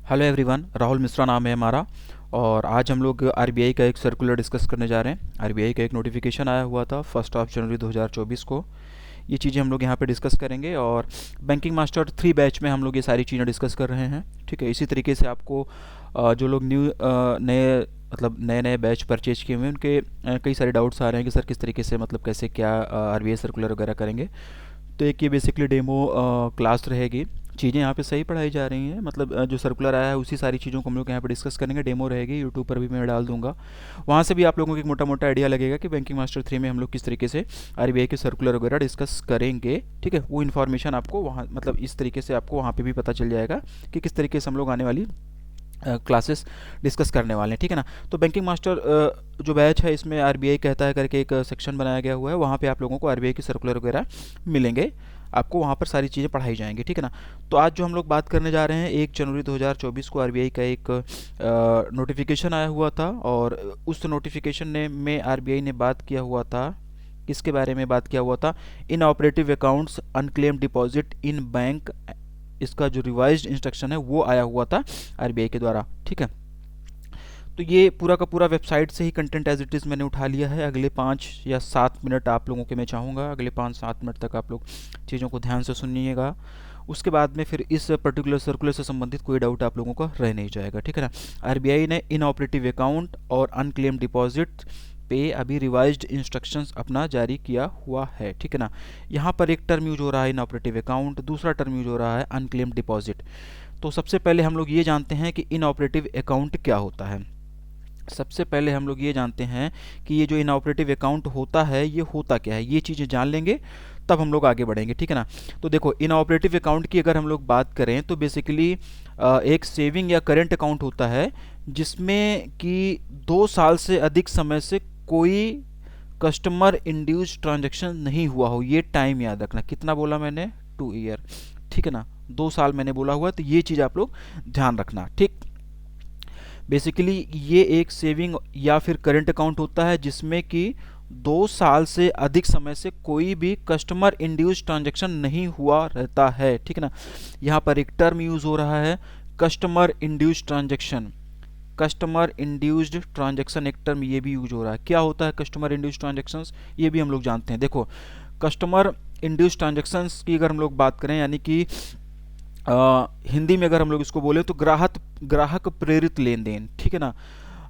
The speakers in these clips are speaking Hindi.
हेलो एवरीवन, राहुल मिश्रा नाम है हमारा। और आज हम लोग आरबीआई का एक सर्कुलर डिस्कस करने जा रहे हैं। आरबीआई का एक नोटिफिकेशन आया हुआ था 1 जनवरी 2024 को। ये चीज़ें हम लोग यहाँ पे डिस्कस करेंगे और बैंकिंग मास्टर 3 बैच में हम लोग ये सारी चीज़ें डिस्कस कर रहे हैं। ठीक है, इसी तरीके से आपको जो लोग नए मतलब नए नए बैच परचेज किए हुए हैं उनके कई सारे डाउट्स आ रहे हैं कि सर किस तरीके से मतलब कैसे क्या आरबीआई सर्कुलर वगैरह करेंगे। तो एक ये बेसिकली डेमो क्लास रहेगी। चीज़ें यहाँ पे सही पढ़ाई जा रही हैं, मतलब जो सर्कुलर आया है उसी सारी चीज़ों को हम लोग यहाँ पे डिस्कस करेंगे। डेमो रहेगी, यूट्यूब पर भी मैं डाल दूंगा। वहाँ से भी आप लोगों को एक मोटा मोटा आइडिया लगेगा कि बैंकिंग मास्टर 3 में हम लोग किस तरीके से आरबीआई के सर्कुलर वगैरह डिस्कस करेंगे। ठीक है, वो इन्फॉर्मेशन आपको वहाँ मतलब इस तरीके से आपको वहाँ पे भी पता चल जाएगा कि किस तरीके से हम लोग आने वाली क्लासेस डिस्कस करने वाले हैं। ठीक है ना। तो बैंकिंग मास्टर जो बैच है इसमें आरबीआई कहता है करके एक सेक्शन बनाया गया हुआ है, वहाँ पे आप लोगों को आरबीआई की सर्कुलर वगैरह मिलेंगे। आपको वहाँ पर सारी चीज़ें पढ़ाई जाएंगी। ठीक है ना। तो आज जो हम लोग बात करने जा रहे हैं 1 जनवरी 2024 को आरबीआई का एक नोटिफिकेशन आया हुआ था और उस नोटिफिकेशन ने में आरबीआई ने बात किया हुआ था, किसके बारे में बात किया हुआ था? Inoperative accounts unclaim deposit in bank. इसका जो रिवाइज्ड इंस्ट्रक्शन है वो आया हुआ था आरबीआई के द्वारा। ठीक है, तो ये पूरा का पूरा वेबसाइट से ही कंटेंट एज इट इज़ मैंने उठा लिया है। अगले 5 या 7 मिनट आप लोगों के मैं चाहूँगा, अगले 5-7 मिनट तक आप लोग चीज़ों को ध्यान से सुनिएगा। उसके बाद में फिर इस पर्टिकुलर सर्कुलर से संबंधित कोई डाउट आप लोगों का रह नहीं जाएगा। ठीक है ना। आरबीआई ने इन ऑपरेटिव अकाउंट और अनक्लेम डिपॉजिट पे अभी रिवाइज्ड इंस्ट्रक्शंस अपना जारी किया हुआ है। ठीक है ना। यहाँ पर एक टर्म यूज हो रहा है इन ऑपरेटिव अकाउंट, दूसरा टर्म यूज हो रहा है अनक्लेम डिपॉजिट। तो सबसे पहले हम लोग ये जानते हैं कि इन ऑपरेटिव अकाउंट क्या होता है। सबसे पहले हम लोग ये जानते हैं कि ये जो इनऑपरेटिव अकाउंट होता है ये होता क्या है। ये चीज़ें जान लेंगे तब हम लोग आगे बढ़ेंगे। ठीक है ना। तो देखो, इनऑपरेटिव अकाउंट की अगर हम लोग बात करें तो बेसिकली एक सेविंग या करेंट अकाउंट होता है जिसमें कि 2 साल से अधिक समय से कोई कस्टमर इंड्यूस्ड ट्रांजैक्शन नहीं हुआ हो। ये टाइम याद रखना, कितना बोला मैंने? 2 ईयर। ठीक है ना, 2 साल मैंने बोला हुआ, तो ये चीज़ आप लोग ध्यान रखना। ठीक, बेसिकली ये एक सेविंग या फिर करंट अकाउंट होता है जिसमें कि 2 साल से अधिक समय से कोई भी कस्टमर इंड्यूस्ड ट्रांजैक्शन नहीं हुआ रहता है। ठीक है ना। यहाँ पर एक टर्म यूज हो रहा है customer induced transaction. Customer induced transaction एक टर्म ये भी यूज हो रहा है। क्या होता है कस्टमर इंड्यूस्ड ट्रांजैक्शंस, ये भी हम लोग जानते हैं। देखो, कस्टमर इंड्यूस्ड ट्रांजैक्शंस की अगर हम लोग बात करें, यानी कि हिंदी में अगर हम लोग इसको बोले तो ग्राहक प्रेरित लेन देन। ठीक है ना।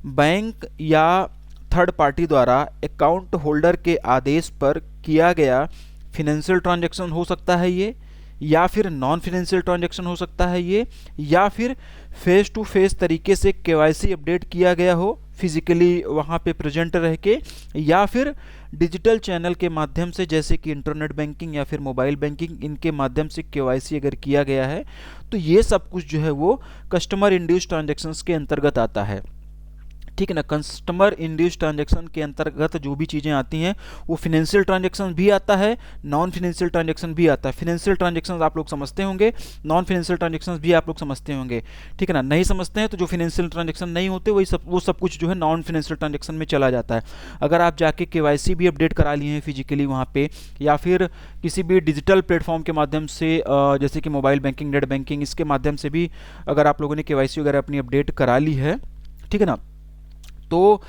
बैंक या थर्ड पार्टी द्वारा अकाउंट होल्डर के आदेश पर किया गया फिनेंशियल ट्रांजैक्शन हो सकता है ये, या फिर नॉन फिनेंशियल ट्रांजैक्शन हो सकता है ये, या फिर फेस टू फेस तरीके से केवाईसी अपडेट किया गया हो फिजिकली वहाँ पे प्रेजेंट रह के, या फिर डिजिटल चैनल के माध्यम से जैसे कि इंटरनेट बैंकिंग या फिर मोबाइल बैंकिंग, इनके माध्यम से केवाईसी अगर किया गया है तो ये सब कुछ जो है वो कस्टमर इंड्यूस्ड ट्रांजैक्शंस के अंतर्गत आता है। ठीक है ना। कस्टमर इंड्यूस्ड ट्रांजैक्शन के अंतर्गत जो भी चीज़ें आती हैं वो फिनेंशियल ट्रांजैक्शन भी आता है, नॉन फिनेंशियल ट्रांजैक्शन भी आता है। फिनेंशियल ट्रांजैक्शन आप लोग समझते होंगे, नॉन फिनेंशियल ट्रांजैक्शन भी आप लोग समझते होंगे। ठीक है ना। नहीं समझते हैं तो जो फिनेंशियल ट्रांजैक्शन नहीं होते वो सब कुछ जो है नॉन फिनेंशियल ट्रांजैक्शन में चला जाता है। अगर आप जाके केवाईसी भी अपडेट करा लिए हैं फिजिकली वहाँ पे, या फिर किसी भी डिजिटल प्लेटफॉर्म के माध्यम से जैसे कि मोबाइल बैंकिंग, नेट बैंकिंग, इसके माध्यम से भी अगर आप लोगों ने केवाईसी वगैरह अपनी अपडेट करा ली है, ठीक है ना, तो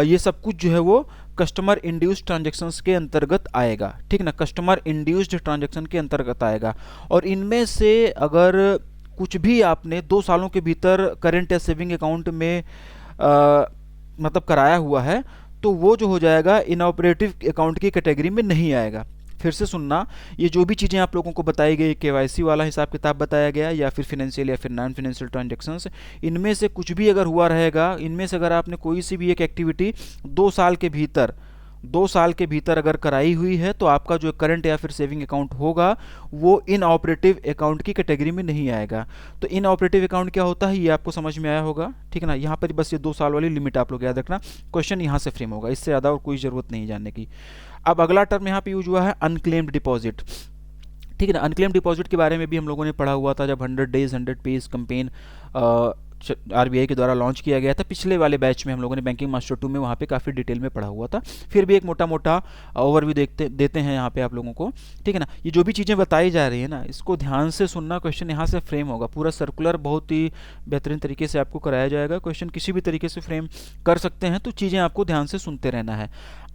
ये सब कुछ जो है वो कस्टमर इंड्यूस्ड ट्रांजैक्शंस के अंतर्गत आएगा। ठीक ना, कस्टमर इंड्यूस्ड ट्रांजैक्शन के अंतर्गत आएगा। और इनमें से अगर कुछ भी आपने 2 सालों के भीतर करेंट या सेविंग अकाउंट में मतलब कराया हुआ है तो वो जो हो जाएगा इनऑपरेटिव अकाउंट की कैटेगरी में नहीं आएगा। फिर से सुनना, ये जो भी चीज़ें आप लोगों को बताई गई, केवाईसी वाला हिसाब किताब बताया गया या फिर फिनेंशियल या फिर नॉन फिनेंशियल ट्रांजैक्शंस, इनमें से कुछ भी अगर हुआ रहेगा, इनमें से अगर आपने कोई सी भी एक एक्टिविटी 2 साल के भीतर अगर कराई हुई है तो आपका जो करंट या फिर सेविंग अकाउंट होगा वो इन ऑपरेटिव अकाउंट की कैटेगरी में नहीं आएगा। तो इन ऑपरेटिव अकाउंट क्या होता है ये आपको समझ में आया होगा। ठीक है ना। यहाँ पर बस ये 2 साल वाली लिमिट आप लोग याद रखना, क्वेश्चन यहाँ से फ्रेम होगा, इससे ज़्यादा और कोई ज़रूरत नहीं जानने की। अब अगला टर्म यहाँ पे यूज हुआ है अनक्लेम्ड डिपॉजिट। ठीक है ना। अनक्लेम डिपॉजिट के बारे में भी हम लोगों ने पढ़ा हुआ था जब 100 डेज 100 पेज कैंपेन आरबीआई के द्वारा लॉन्च किया गया था। पिछले वाले बैच में हम लोगों ने बैंकिंग मास्टर 2 में वहाँ पे काफ़ी डिटेल में पढ़ा हुआ था। फिर भी एक मोटा मोटा ओवरव्यू देते हैं यहाँ पे आप लोगों को, ठीक है ना। ये जो भी चीज़ें बताई जा रही है ना, इसको ध्यान से सुनना। क्वेश्चन यहाँ से फ्रेम होगा, पूरा सर्कुलर बहुत ही बेहतरीन तरीके से आपको कराया जाएगा। क्वेश्चन किसी भी तरीके से फ्रेम कर सकते हैं, तो चीज़ें आपको ध्यान से सुनते रहना है।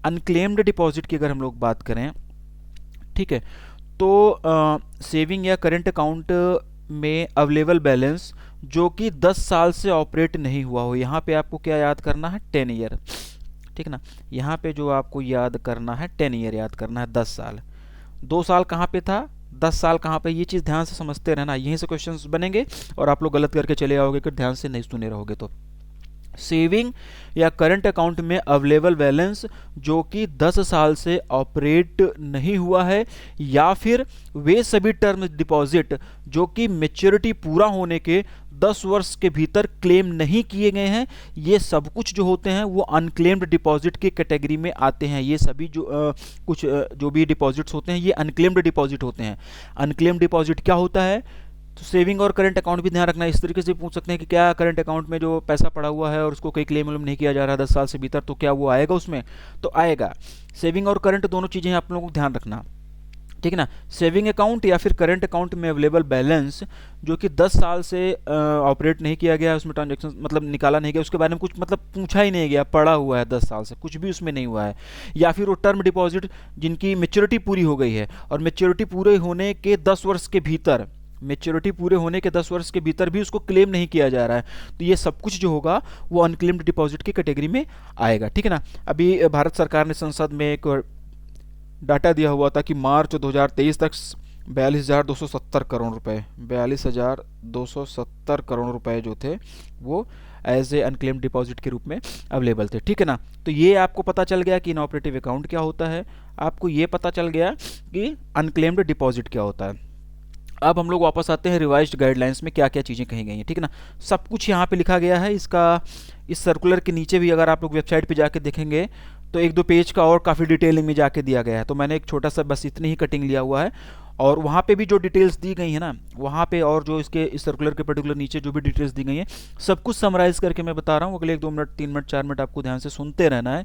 अनक्लेम्ड डिपॉजिट की अगर हम लोग बात करें, ठीक है, तो सेविंग या करंट अकाउंट में अवेलेबल बैलेंस जो कि 10 साल से ऑपरेट नहीं हुआ हो, यहाँ पे आपको क्या याद करना है, 10 ईयर, ठीक है ना। यहाँ पे जो आपको याद करना है 10 ईयर याद करना है, 10 साल। 2 साल कहाँ पे था, 10 साल कहाँ पे, ये चीज़ ध्यान से समझते रहना। यहीं से क्वेश्चंस बनेंगे और आप लोग गलत करके चले आओगे अगर ध्यान से नहीं सुने रहोगे तो। सेविंग या करंट अकाउंट में अवेलेबल बैलेंस जो कि 10 साल से ऑपरेट नहीं हुआ है, या फिर वे सभी टर्म डिपॉजिट जो कि मैच्योरिटी पूरा होने के 10 वर्ष के भीतर क्लेम नहीं किए गए हैं, ये सब कुछ जो होते हैं वो अनक्लेम्ड डिपॉजिट की कैटेगरी में आते हैं। ये सभी जो भी डिपॉजिट्स होते हैं ये अनक्लेम्ड डिपॉजिट होते हैं। अनक्लेम्ड डिपॉजिट क्या होता है, तो सेविंग और करंट अकाउंट भी ध्यान रखना। इस तरीके से पूछ सकते हैं कि क्या करंट अकाउंट में जो पैसा पड़ा हुआ है और उसको कोई क्लेम नहीं किया जा रहा 10 साल से भीतर, तो क्या वो आएगा उसमें, तो आएगा। सेविंग और करंट दोनों चीज़ें आप लोगों को ध्यान रखना, ठीक है ना। सेविंग अकाउंट या फिर करंट अकाउंट में अवेलेबल बैलेंस जो कि 10 साल से ऑपरेट नहीं किया गया, उसमें ट्रांजैक्शन मतलब निकाला नहीं गया, उसके बारे में कुछ मतलब पूछा ही नहीं गया, पड़ा हुआ है 10 साल से, कुछ भी उसमें नहीं हुआ है। या फिर वो टर्म डिपॉजिट जिनकी मेच्योरिटी पूरी हो गई है और मेच्योरिटी पूरे होने के 10 वर्ष के भीतर, मेच्योरिटी पूरे होने के 10 वर्ष के भीतर भी उसको क्लेम नहीं किया जा रहा है, तो ये सब कुछ जो होगा वो अनक्लेम्ड डिपॉजिट की कैटेगरी में आएगा, ठीक है ना। अभी भारत सरकार ने संसद में एक डाटा दिया हुआ था कि मार्च 2023 तक 42,270 करोड़ रुपए, 42,270 करोड़ रुपए जो थे वो एज ए अनक्लेम्ड डिपॉजिट के रूप में अवेलेबल थे, ठीक है ना। तो ये आपको पता चल गया कि इनऑपरेटिव अकाउंट क्या होता है, आपको ये पता चल गया कि अनक्लेम्ड डिपॉजिट क्या होता है। अब हम लोग वापस आते हैं रिवाइज्ड गाइडलाइंस में क्या क्या चीज़ें कही गई हैं, ठीक है ना। सब कुछ यहाँ पे लिखा गया है। इसका इस सर्कुलर के नीचे भी अगर आप लोग वेबसाइट पे जाके देखेंगे तो 1-2 पेज का और काफ़ी डिटेलिंग में जाके दिया गया है, तो मैंने एक छोटा सा बस इतनी ही कटिंग लिया हुआ है। और वहाँ पे भी जो डिटेल्स दी गई है ना, वहाँ पे और जो इसके इस सर्कुलर के पर्टिकुलर नीचे जो भी डिटेल्स दी गई हैं, सब कुछ समराइज करके मैं बता रहा हूँ। अगले 1-2 मिनट 3 मिनट 4 मिनट आपको ध्यान से सुनते रहना है,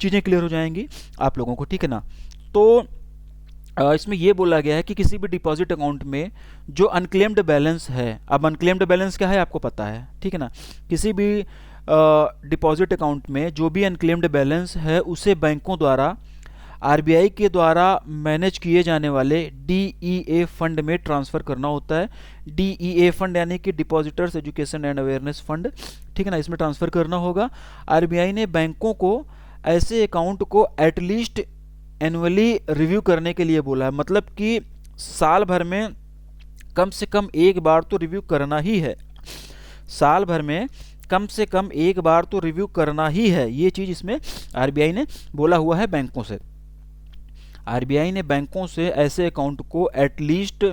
चीज़ें क्लियर हो जाएंगी आप लोगों को, ठीक है ना। तो इसमें ये बोला गया है कि किसी भी डिपॉजिट अकाउंट में जो अनक्लेम्ड बैलेंस है, अब अनक्लेम्ड बैलेंस क्या है आपको पता है, ठीक है ना। किसी भी डिपॉजिट अकाउंट में जो भी अनक्लेम्ड बैलेंस है उसे बैंकों द्वारा आरबीआई के द्वारा मैनेज किए जाने वाले डीईए फंड में ट्रांसफ़र करना होता है। डीईए फंड यानी कि depositors education and awareness fund, ठीक है ना, इसमें ट्रांसफ़र करना होगा। आरबीआई ने बैंकों को ऐसे अकाउंट को एटलीस्ट एनुअली रिव्यू करने के लिए बोला है, मतलब कि साल भर में कम से कम एक बार तो रिव्यू करना ही है, साल भर में कम से कम एक बार तो रिव्यू करना ही है। ये चीज़ इसमें आरबीआई ने बोला हुआ है बैंकों से। आरबीआई ने बैंकों से ऐसे अकाउंट को एटलीस्ट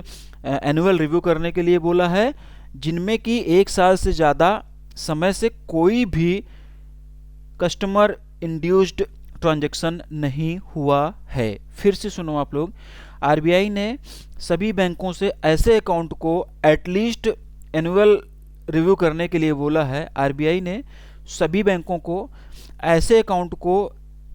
एनुअल रिव्यू करने के लिए बोला है जिनमें कि 1 साल से ज़्यादा समय से कोई भी कस्टमर इंड्यूस्ड ट्रांजैक्शन नहीं हुआ है। फिर से सुनो आप लोग, आरबीआई ने सभी बैंकों से ऐसे अकाउंट को एटलीस्ट एनुअल रिव्यू करने के लिए बोला है। आरबीआई ने सभी बैंकों को ऐसे अकाउंट को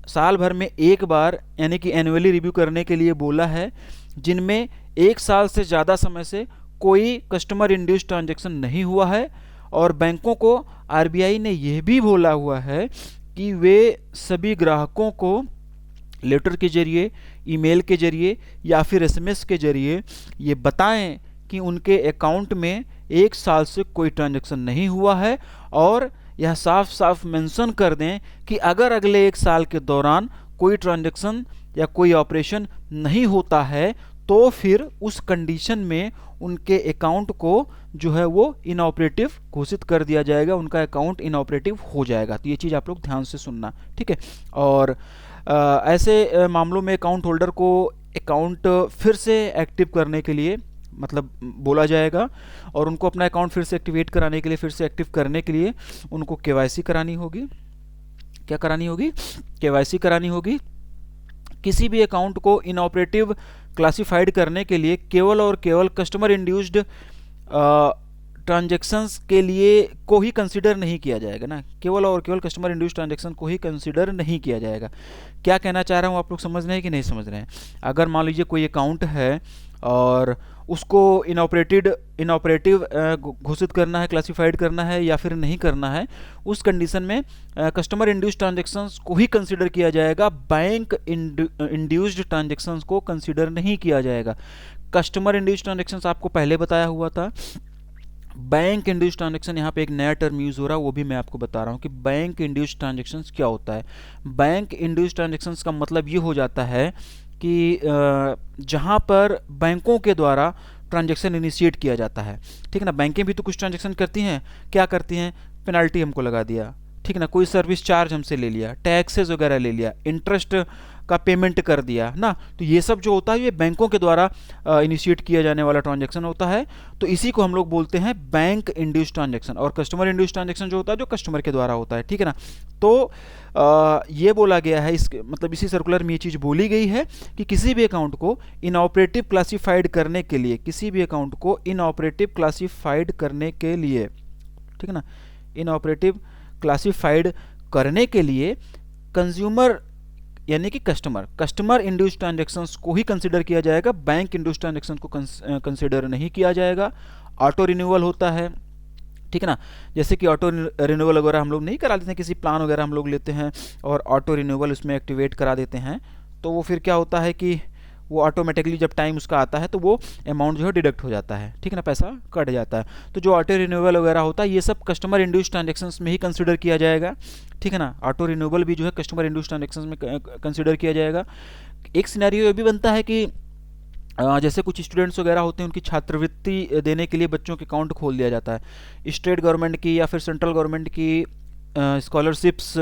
साल भर में एक बार यानी कि एनुअली रिव्यू करने के लिए बोला है जिनमें 1 साल से ज़्यादा समय से कोई कस्टमर इंड्यूस्ड ट्रांजैक्शन नहीं हुआ है। और बैंकों को आरबीआई ने यह भी बोला हुआ है कि वे सभी ग्राहकों को लेटर के जरिए, ईमेल के जरिए या फिर एसएमएस के जरिए ये बताएं कि उनके अकाउंट में 1 साल से कोई ट्रांजैक्शन नहीं हुआ है, और यह साफ साफ मेंशन कर दें कि अगर अगले 1 साल के दौरान कोई ट्रांजैक्शन या कोई ऑपरेशन नहीं होता है तो फिर उस कंडीशन में उनके अकाउंट को जो है वो इनऑपरेटिव घोषित कर दिया जाएगा, उनका अकाउंट इनऑपरेटिव हो जाएगा। तो ये चीज़ आप लोग ध्यान से सुनना, ठीक है। और ऐसे मामलों में अकाउंट होल्डर को अकाउंट फिर से एक्टिव करने के लिए मतलब बोला जाएगा, और उनको अपना अकाउंट फिर से एक्टिवेट कराने के लिए, फिर से एक्टिव करने के लिए उनको केवाईसी करानी होगी। क्या करानी होगी? केवाईसी करानी होगी। किसी भी अकाउंट को इनऑपरेटिव क्लासिफाइड करने के लिए केवल और केवल कस्टमर इंड्यूस्ड ट्रांजैक्शंस के लिए को ही कंसिडर नहीं किया जाएगा ना, केवल और केवल कस्टमर इंड्यूस ट्रांजैक्शन को ही कंसिडर नहीं किया जाएगा। क्या कहना चाह रहा हूँ, आप लोग समझ रहे हैं कि नहीं समझ रहे हैं? अगर मान लीजिए कोई अकाउंट है और उसको इनऑपरेटिव घोषित करना है, क्लासिफाइड करना है या फिर नहीं करना है, उस कंडीशन में कस्टमर इंड्यूस्ड ट्रांजैक्शंस को ही कंसिडर किया जाएगा, बैंक इंड्यूस्ड ट्रांजैक्शंस को कंसिडर नहीं किया जाएगा। कस्टमर इंड्यूस्ड ट्रांजैक्शंस आपको पहले बताया हुआ था। बैंक इंड्यूस्ड ट्रांजैक्शन, यहाँ पे एक नया टर्म यूज़ हो रहा है, वो भी मैं आपको बता रहा हूँ कि बैंक इंड्यूस्ड ट्रांजैक्शंस क्या होता है। बैंक इंड्यूस्ड ट्रांजैक्शंस का मतलब ये हो जाता है कि जहाँ पर बैंकों के द्वारा ट्रांजैक्शन इनिशिएट किया जाता है, ठीक है ना। बैंकें भी तो कुछ ट्रांजैक्शन करती हैं, क्या करती हैं? पेनल्टी हमको लगा दिया, ठीक है ना, कोई सर्विस चार्ज हमसे ले लिया, टैक्सेस वगैरह ले लिया, इंटरेस्ट का पेमेंट कर दिया ना, तो ये सब जो होता है ये बैंकों के द्वारा इनिशिएट किया जाने वाला ट्रांजैक्शन होता है। तो इसी को हम लोग बोलते हैं बैंक इंड्यूस्ड ट्रांजैक्शन। और कस्टमर इंड्यूस्ड ट्रांजैक्शन जो होता है जो कस्टमर के द्वारा होता है, ठीक है ना। तो ये बोला गया है, इस मतलब इसी सर्कुलर में ये चीज़ बोली गई है कि किसी भी अकाउंट को इनऑपरेटिव क्लासिफाइड करने के लिए, किसी भी अकाउंट को इनऑपरेटिव क्लासिफाइड करने के लिए, ठीक है ना, इनऑपरेटिव क्लासिफाइड करने के लिए कंज्यूमर यानी कि कस्टमर इंड्यूस्ड ट्रांजैक्शंस को ही कंसिडर किया जाएगा, बैंक इंड्यूस्ड ट्रांजैक्शन को कंसिडर नहीं किया जाएगा। ऑटो रिन्यूअल होता है, ठीक है ना, जैसे कि ऑटो रिन्यूअल वगैरह हम लोग नहीं करा देते हैं, किसी प्लान वगैरह हम लोग लेते हैं और ऑटो रिन्यूअल उसमें एक्टिवेट करा देते हैं, तो वो फिर क्या होता है कि वो ऑटोमेटिकली जब टाइम उसका आता है तो वो अमाउंट जो है डिडक्ट हो जाता है, ठीक है ना, पैसा कट जाता है। तो जो ऑटो रिन्यूअल वगैरह होता है ये सब कस्टमर इंड्यूस्ड ट्रांजैक्शंस में ही कंसिडर किया जाएगा, ठीक है ना। ऑटो रिन्यूअल भी जो है कस्टमर इंड्यूस्ड ट्रांजैक्शंस में कंसिडर किया जाएगा। एक सिनेरियो ये भी बनता है कि जैसे कुछ स्टूडेंट्स वगैरह होते हैं, उनकी छात्रवृत्ति देने के लिए बच्चों के अकाउंट खोल दिया जाता है। स्टेट गवर्नमेंट की या फिर सेंट्रल गवर्नमेंट की स्कॉलरशिप्स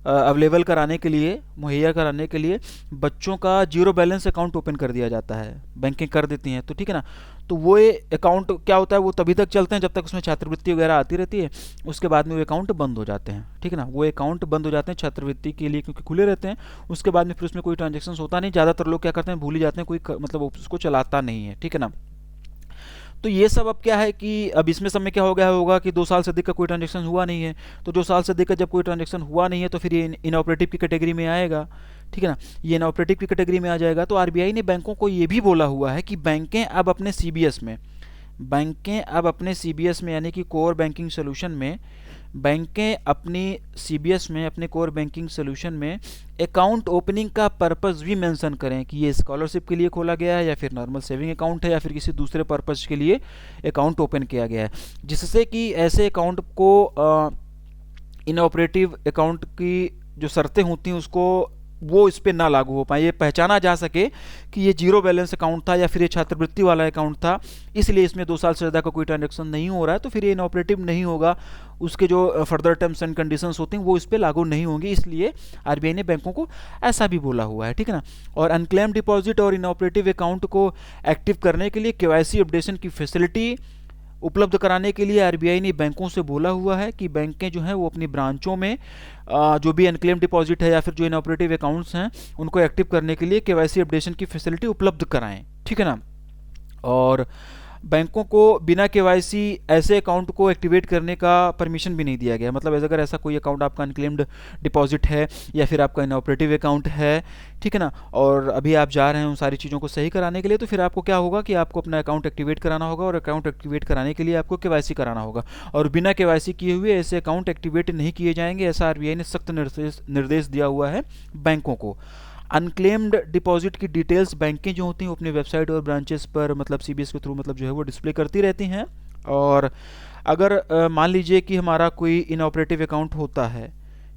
अवेलेबल कराने के लिए, मुहैया कराने के लिए बच्चों का जीरो बैलेंस अकाउंट ओपन कर दिया जाता है, बैंकें कर देती हैं, तो ठीक है ना। तो वो अकाउंट क्या होता है, वो तभी तक चलते हैं जब तक उसमें छात्रवृत्ति वगैरह आती रहती है, उसके बाद में वो अकाउंट बंद हो जाते हैं, ठीक है ना। वो अकाउंट बंद हो जाते हैं छात्रवृत्ति के लिए क्योंकि खुले रहते हैं, उसके बाद में फिर उसमें कोई ट्रांजेक्शन होता नहीं, ज़्यादातर लोग क्या करते हैं, भूल ही जाते हैं, कोई मतलब उसको चलाता नहीं है, ठीक है ना। तो ये सब अब क्या है कि अब इसमें सब में क्या हो गया होगा कि 2 साल से अधिक का कोई ट्रांजैक्शन हुआ नहीं है, तो 2 साल से अधिक का जब कोई ट्रांजैक्शन हुआ नहीं है तो फिर ये इनऑपरेटिव की कैटेगरी में आएगा, ठीक है ना, ये इनऑपरेटिव की कैटेगरी में आ जाएगा। तो आरबीआई ने बैंकों को ये भी बोला हुआ है कि बैंकें अब अपने सीबीएस में यानी कि कोर बैंकिंग सोल्यूशन में, बैंकें अपनी सीबीएस में, अपने कोर बैंकिंग सोल्यूशन में अकाउंट ओपनिंग का पर्पस भी मेंशन करें कि ये स्कॉलरशिप के लिए खोला गया है या फिर नॉर्मल सेविंग अकाउंट है या फिर किसी दूसरे पर्पस के लिए अकाउंट ओपन किया गया है, जिससे कि ऐसे अकाउंट को इनऑपरेटिव अकाउंट की जो शर्तें होती हैं उसको वो इस पर ना लागू हो पाए, ये पहचाना जा सके कि ये जीरो बैलेंस अकाउंट था या फिर ये छात्रवृत्ति वाला अकाउंट था, इसलिए इसमें 2 साल से ज़्यादा का कोई ट्रांजैक्शन नहीं हो रहा है, तो फिर ये इनऑपरेटिव नहीं होगा, उसके जो फर्दर टर्म्स एंड कंडीशंस होती हैं वो इस पर लागू नहीं होंगी। इसलिए आरबीआई ने बैंकों को ऐसा भी बोला हुआ है, ठीक है ना। और अनक्लेम डिपॉजिट और इनऑपरेटिव अकाउंट को एक्टिव करने के लिए केवाईसी अपडेशन की फैसिलिटी उपलब्ध कराने के लिए आरबीआई ने बैंकों से बोला हुआ है कि बैंकें जो हैं वो अपनी ब्रांचों में जो भी अनक्लेम डिपॉजिट है या फिर जो इनऑपरेटिव अकाउंट्स हैं उनको एक्टिव करने के लिए केवाईसी अपडेशन की फैसिलिटी उपलब्ध कराएं, ठीक है ना। और बैंकों को बिना केवाईसी ऐसे अकाउंट को एक्टिवेट करने का परमिशन भी नहीं दिया गया। मतलब अगर ऐसा कोई अकाउंट आपका अनक्लेम्ड डिपॉजिट है या फिर आपका इनऑपरेटिव अकाउंट है, ठीक है ना, और अभी आप जा रहे हैं उन सारी चीज़ों को सही कराने के लिए, तो फिर आपको क्या होगा कि आपको अपना अकाउंट एक्टिवेट कराना होगा और अकाउंट एक्टिवेट कराने के लिए आपको केवाईसी कराना होगा, और बिना केवाईसी किए हुए ऐसे अकाउंट एक्टिवेट नहीं किए जाएंगे, ऐसा आरबीआई ने सख्त निर्देश दिया हुआ है बैंकों को। अनक्लेम्ड डिपॉजिट की डिटेल्स बैंकें जो होती हैं अपनी वेबसाइट और ब्रांचेस पर मतलब सीबीएस के थ्रू मतलब जो है वो डिस्प्ले करती रहती हैं। और अगर मान लीजिए कि हमारा कोई इनऑपरेटिव अकाउंट होता है,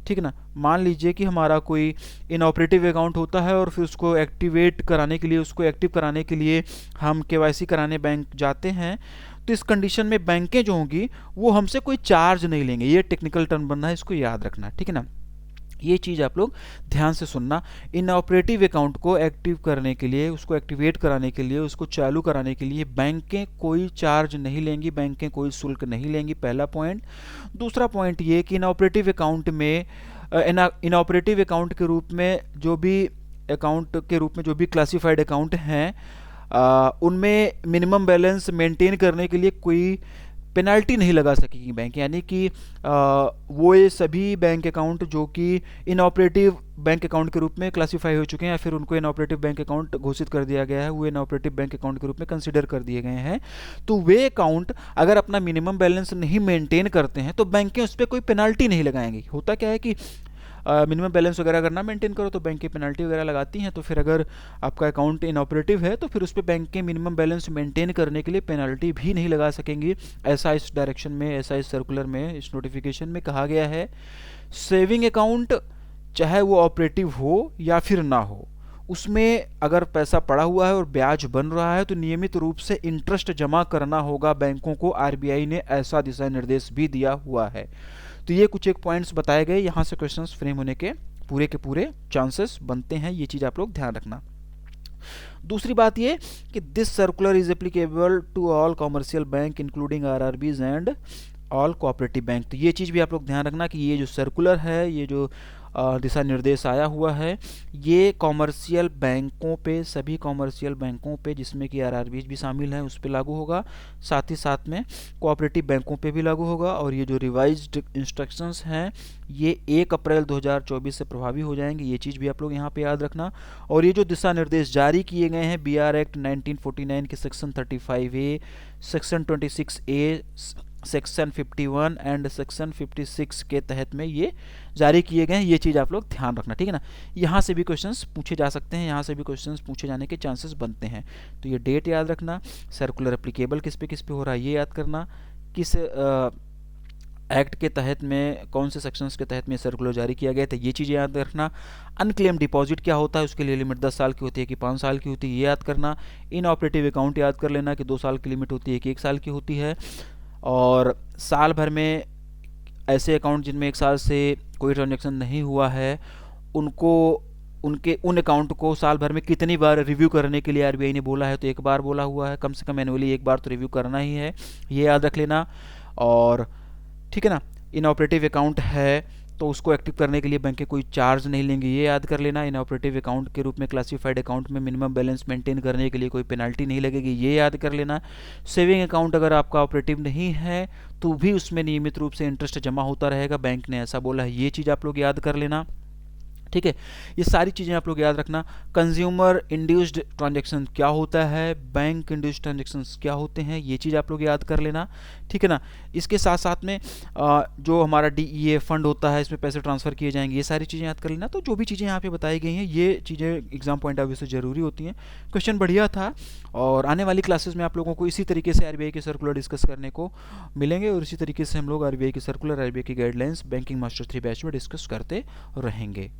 ठीक है ना, मान लीजिए कि हमारा कोई इनऑपरेटिव अकाउंट होता है और फिर उसको एक्टिवेट कराने के लिए, उसको एक्टिव कराने के लिए हम केवाईसी कराने बैंक जाते हैं, तो इस कंडीशन में बैंकें जो होंगी वो हमसे कोई चार्ज नहीं लेंगे। ये टेक्निकल टर्म बनना है, इसको याद रखना, ठीक है ना। ये चीज़ आप लोग ध्यान से सुनना। इनऑपरेटिव अकाउंट को एक्टिव करने के लिए, उसको एक्टिवेट कराने के लिए, उसको चालू कराने के लिए बैंकें कोई चार्ज नहीं लेंगी, बैंकें कोई शुल्क नहीं लेंगी, पहला पॉइंट। दूसरा पॉइंट ये कि इनऑपरेटिव अकाउंट में इनऑपरेटिव अकाउंट के रूप में जो भी क्लासिफाइड अकाउंट हैं उनमें मिनिमम बैलेंस मेंटेन करने के लिए कोई पेनल्टी नहीं लगा सकेगी बैंक, यानी कि वो ये सभी बैंक अकाउंट जो कि इनऑपरेटिव बैंक अकाउंट के रूप में क्लासीफाई हो चुके हैं या फिर उनको इनऑपरेटिव बैंक अकाउंट घोषित कर दिया गया है, वो इनऑपरेटिव बैंक अकाउंट के रूप में कंसिडर कर दिए गए हैं, तो वे अकाउंट अगर अपना मिनिमम बैलेंस नहीं मेंटेन करते हैं तो बैंकें उस पर कोई पेनल्टी नहीं लगाएंगी। होता क्या है कि मिनिमम बैलेंस वगैरह अगर ना मेंटेन करो तो बैंक की पेनल्टी वगैरह लगाती हैं, तो फिर अगर आपका अकाउंट इनऑपरेटिव है तो फिर उस पर बैंक के मिनिमम बैलेंस मेंटेन करने के लिए पेनल्टी भी नहीं लगा सकेंगी। ऐसा इस डायरेक्शन में, ऐसा इस सर्कुलर में, इस नोटिफिकेशन में कहा गया है। सेविंग अकाउंट चाहे वो ऑपरेटिव हो या फिर ना हो, उसमें अगर पैसा पड़ा हुआ है और ब्याज बन रहा है तो नियमित रूप से इंटरेस्ट जमा करना होगा बैंकों को, आरबीआई ने ऐसा दिशा निर्देश भी दिया हुआ है। तो ये कुछ एक पॉइंट्स बताए गए, यहाँ से क्वेश्चंस फ्रेम होने के पूरे चांसेस बनते हैं, ये चीज़ आप लोग ध्यान रखना। दूसरी बात ये कि this circular is applicable to all commercial bank including RRBs and all cooperative bank. तो ये चीज़ भी आप लोग ध्यान रखना कि ये जो सर्कुलर है, ये जो दिशा निर्देश आया हुआ है, ये कॉमर्शियल बैंकों पे, सभी कॉमर्शियल बैंकों पे जिसमें कि आरआरबीज भी शामिल हैं उस पे लागू होगा, साथ ही साथ में कोऑपरेटिव बैंकों पे भी लागू होगा। और ये जो रिवाइज्ड इंस्ट्रक्शंस हैं ये 1 अप्रैल 2024 से प्रभावी हो जाएंगे, ये चीज़ भी आप लोग यहाँ पे याद रखना। और ये जो दिशा निर्देश जारी किए गए हैं BR एक्ट 1949 के section 35A, section 26A, section 51 and section 56 के तहत में ये जारी किए गए हैं, ये चीज़ आप लोग ध्यान रखना, ठीक है ना। यहाँ से भी क्वेश्चंस पूछे जा सकते हैं, यहाँ से भी क्वेश्चंस पूछे जाने के चांसेस बनते हैं। तो ये डेट याद रखना, सर्कुलर एप्लीकेबल किस पे हो रहा है ये याद करना, किस एक्ट के तहत में, कौन से सेक्शंस के तहत में सर्कुलर जारी किया गया था, ये चीज़ें याद रखना। अनक्लेम डिपॉजिट क्या होता है, उसके लिए लिमिट 10 साल की होती है कि 5 साल की होती है, ये याद करना। इनऑपरेटिव अकाउंट याद कर लेना कि 2 साल की लिमिट होती है कि 1 साल की होती है। और साल भर में ऐसे अकाउंट जिनमें 1 साल से कोई ट्रांजैक्शन नहीं हुआ है, उनको उन अकाउंट को साल भर में कितनी बार रिव्यू करने के लिए आरबीआई ने बोला है, तो 1 बार बोला हुआ है, कम से कम एनुअली 1 बार तो रिव्यू करना ही है, ये याद रख लेना। और ठीक है ना, इनऑपरेटिव अकाउंट है तो उसको एक्टिव करने के लिए बैंकें कोई चार्ज नहीं लेंगी, ये याद कर लेना। इनऑपरेटिव अकाउंट के रूप में क्लासिफाइड अकाउंट में मिनिमम बैलेंस मेंटेन करने के लिए कोई पेनल्टी नहीं लगेगी, ये याद कर लेना। सेविंग अकाउंट अगर आपका ऑपरेटिव नहीं है तो भी उसमें नियमित रूप से इंटरेस्ट जमा होता रहेगा, बैंक ने ऐसा बोला है, ये चीज़ आप लोग याद कर लेना, ठीक है। ये सारी चीज़ें आप लोग याद रखना। कंज्यूमर इंड्यूस्ड ट्रांजैक्शन क्या होता है, बैंक इंड्यूस्ड ट्रांजैक्शंस क्या होते हैं, ये चीज़ आप लोग याद कर लेना, ठीक है ना। इसके साथ साथ में जो हमारा DEA फंड होता है, इसमें पैसे ट्रांसफ़र किए जाएंगे, ये सारी चीज़ें याद कर लेना। तो जो भी चीज़ें यहाँ पे बताई गई हैं ये चीज़ें एग्जाम पॉइंट ऑफ व्यू से ज़रूरी होती हैं। क्वेश्चन बढ़िया था और आने वाली क्लासेस में आप लोगों को इसी तरीके से आरबीआई के सर्कुलर डिस्कस करने को मिलेंगे और इसी तरीके से हम लोग आरबीआई के सर्कुलर, आरबीआई की गाइडलाइंस बैंकिंग मास्टर 3 बैच में डिस्कस करते रहेंगे।